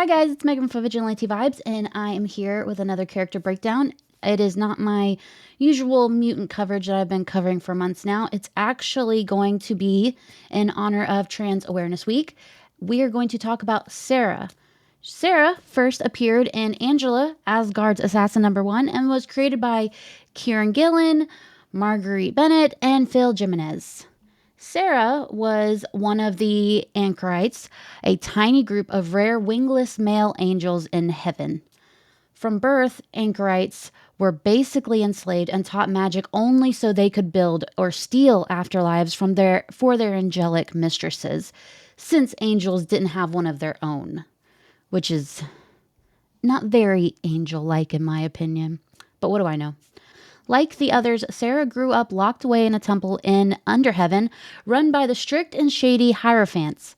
Hi guys, it's Megan from Vigilante Vibes, and I am here with another character breakdown. It is not my usual mutant coverage that I've been covering for months now. It's actually going to be in honor of Trans Awareness Week. We are going to talk about Sera. Sera first appeared in Angela, Asgard's Assassin #1, and was created by Kieran Gillen, Marguerite Bennett, and Phil Jimenez. Sera was one of the Anchorites, a tiny group of rare wingless male angels in heaven. From birth, Anchorites were basically enslaved and taught magic only so they could build or steal afterlives for their angelic mistresses, since angels didn't have one of their own, which is not very angel-like in my opinion. But what do I know? Like the others, Sera grew up locked away in a temple in Underheaven, run by the strict and shady Hierophants.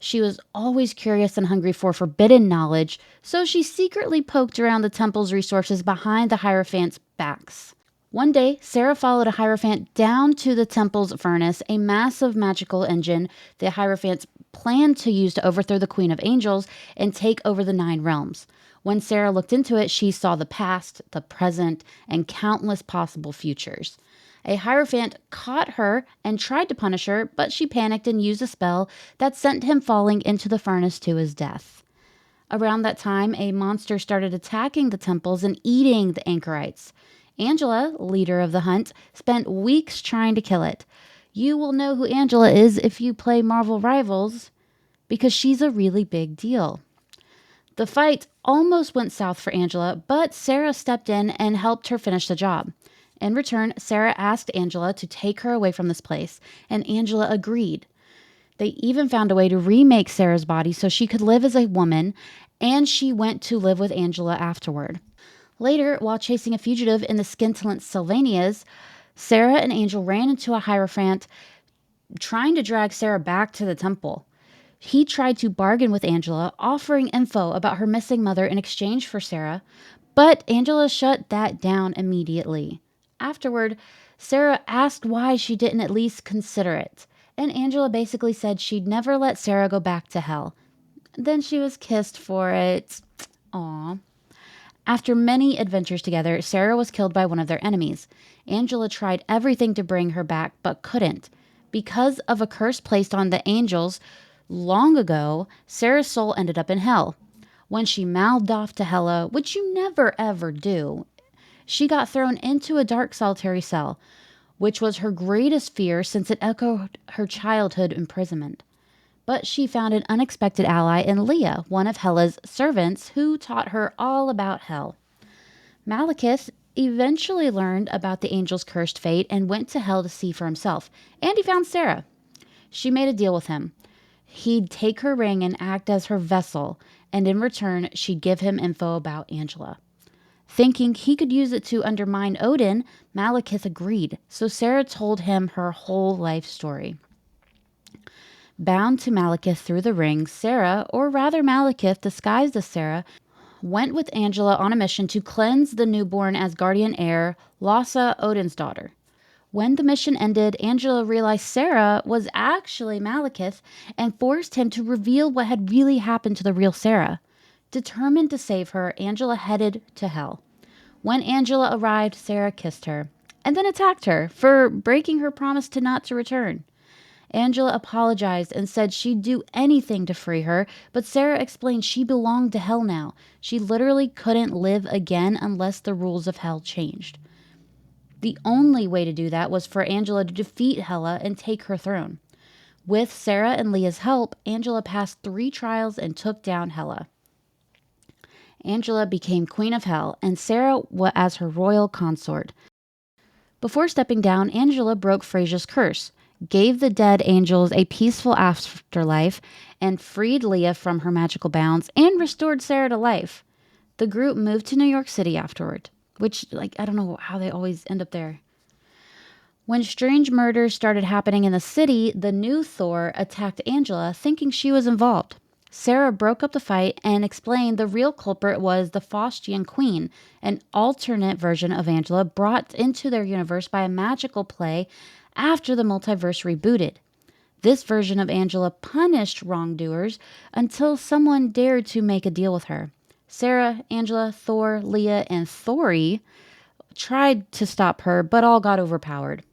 She was always curious and hungry for forbidden knowledge, so she secretly poked around the temple's resources behind the Hierophants' backs. One day, Sera followed a Hierophant down to the temple's furnace, a massive magical engine the Hierophants planned to use to overthrow the Queen of Angels and take over the 9 realms. When Sera looked into it, she saw the past, the present, and countless possible futures. A Hierophant caught her and tried to punish her, but she panicked and used a spell that sent him falling into the furnace to his death. Around that time, a monster started attacking the temples and eating the Anchorites. Angela, leader of the hunt, spent weeks trying to kill it. You will know who Angela is if you play Marvel Rivals, because she's a really big deal. The fight almost went south for Angela, but Sera stepped in and helped her finish the job. In return, Sera asked Angela to take her away from this place, and Angela agreed. They even found a way to remake Sera's body so she could live as a woman, and she went to live with Angela afterward. Later, while chasing a fugitive in the scintillant Sylvanias, Sera and Angel ran into a Hierophant trying to drag Sera back to the temple. He tried to bargain with Angela, offering info about her missing mother in exchange for Sera, but Angela shut that down immediately. Afterward, Sera asked why she didn't at least consider it, and Angela basically said she'd never let Sera go back to hell. Then she was kissed for it. Aww. After many adventures together, Sera was killed by one of their enemies. Angela tried everything to bring her back, but couldn't. Because of a curse placed on the angels long ago, Sera's soul ended up in hell. When she mouthed off to Hela, which you never ever do, she got thrown into a dark solitary cell, which was her greatest fear since it echoed her childhood imprisonment. But she found an unexpected ally in Leah, one of Hela's servants, who taught her all about hell. Malekith eventually learned about the angel's cursed fate and went to hell to see for himself, and he found Sera. She made a deal with him. He'd take her ring and act as her vessel, and in return, she'd give him info about Angela. Thinking he could use it to undermine Odin, Malekith agreed, so Sera told him her whole life story. Bound to Malekith through the ring, Sera, or rather Malekith disguised as Sera, went with Angela on a mission to cleanse the newborn Asgardian heir, Lhasa, Odin's daughter. When the mission ended, Angela realized Sera was actually Malekith and forced him to reveal what had really happened to the real Sera. Determined to save her, Angela headed to hell. When Angela arrived, Sera kissed her and then attacked her for breaking her promise not to return. Angela apologized and said she'd do anything to free her, but Sera explained she belonged to hell now. She literally couldn't live again unless the rules of hell changed. The only way to do that was for Angela to defeat Hela and take her throne. With Sera and Leah's help, Angela passed 3 trials and took down Hela. Angela became Queen of Hell, and Sera as her royal consort. Before stepping down, Angela broke Frasia's curse, gave the dead angels a peaceful afterlife, and freed Leah from her magical bounds, and restored Sera to life. The group moved to New York City afterward. Which, I don't know how they always end up there. When strange murders started happening in the city, the new Thor attacked Angela, thinking she was involved. Sera broke up the fight and explained the real culprit was the Faustian Queen, an alternate version of Angela brought into their universe by a magical play after the multiverse rebooted. This version of Angela punished wrongdoers until someone dared to make a deal with her. Sera, Angela, Thor, Leah, and Thori tried to stop her, but all got overpowered.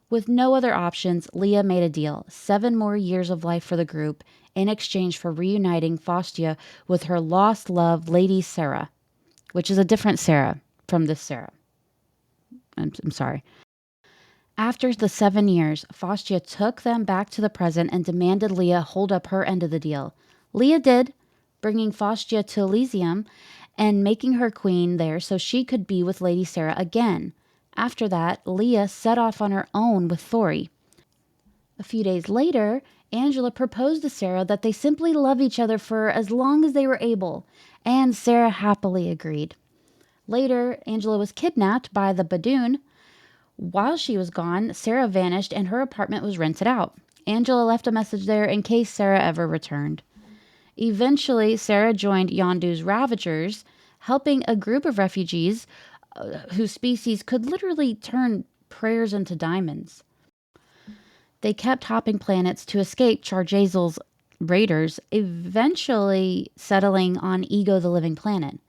With no other options, Leah made a deal: 7 more years of life for the group in exchange for reuniting Faustia with her lost love, Lady Sera, which is a different Sera from this Sera. I'm sorry. After the 7 years, Faustia took them back to the present and demanded Leah hold up her end of the deal. Leah did, bringing Faustia to Elysium and making her queen there so she could be with Lady Sera again. After that, Leah set off on her own with Thori. A few days later, Angela proposed to Sera that they simply love each other for as long as they were able, and Sera happily agreed. Later, Angela was kidnapped by the Badoon. While she was gone, Sera vanished and her apartment was rented out. Angela left a message there in case Sera ever returned. Eventually, Sera joined Yondu's Ravagers, helping a group of refugees whose species could literally turn prayers into diamonds. They kept hopping planets to escape Charjazel's raiders, eventually settling on Ego the Living Planet.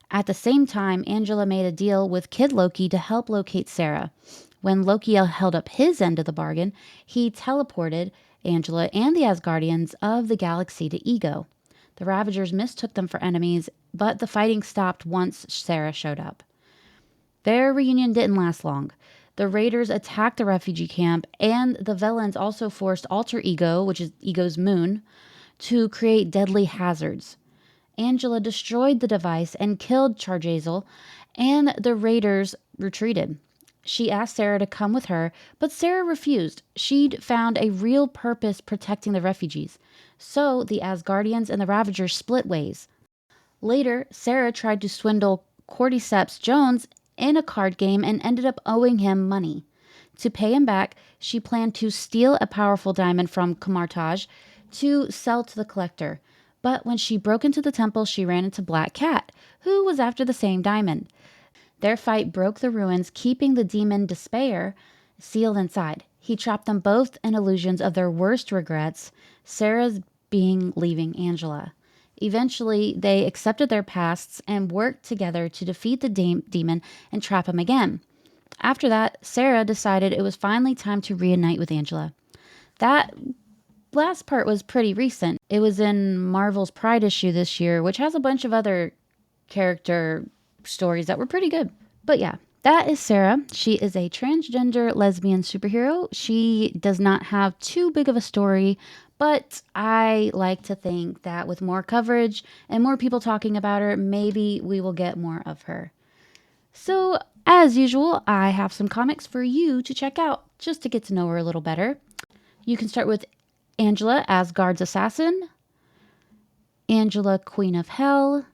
At the same time, Angela made a deal with Kid Loki to help locate Sera. When Loki held up his end of the bargain, he teleported Angela and the Asgardians of the galaxy to Ego. The Ravagers mistook them for enemies, but the fighting stopped once Sera showed up. Their reunion didn't last long. The raiders attacked the refugee camp, and the Velans also forced Alter Ego, which is Ego's moon, to create deadly hazards. Angela destroyed the device and killed Charjazel, and the raiders retreated. She asked Sera to come with her, but Sera refused. She'd found a real purpose protecting the refugees. So the Asgardians and the Ravagers split ways. Later, Sera tried to swindle Cordyceps Jones in a card game and ended up owing him money. To pay him back, she planned to steal a powerful diamond from Kamartaj to sell to the collector. But when she broke into the temple, she ran into Black Cat, who was after the same diamond. Their fight broke the ruins, keeping the demon Despair sealed inside. He trapped them both in illusions of their worst regrets, Sera's being leaving Angela. Eventually, they accepted their pasts and worked together to defeat the demon and trap him again. After that, Sera decided it was finally time to reunite with Angela. That last part was pretty recent. It was in Marvel's Pride issue this year, which has a bunch of other character stories that were pretty good. But yeah, that is Sera. She is a transgender lesbian superhero. She does not have too big of a story, but I like to think that with more coverage and more people talking about her, maybe we will get more of her. So, as usual, I have some comics for you to check out just to get to know her a little better. You can start with Angela, Asgard's Assassin, Angela, Queen of Hell,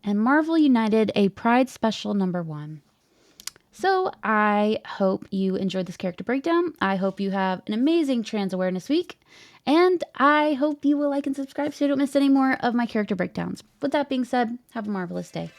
and Marvel United, a Pride Special #1. So I hope you enjoyed this character breakdown. I hope you have an amazing trans awareness week. And I hope you will like and subscribe so you don't miss any more of my character breakdowns. With that being said, have a marvelous day.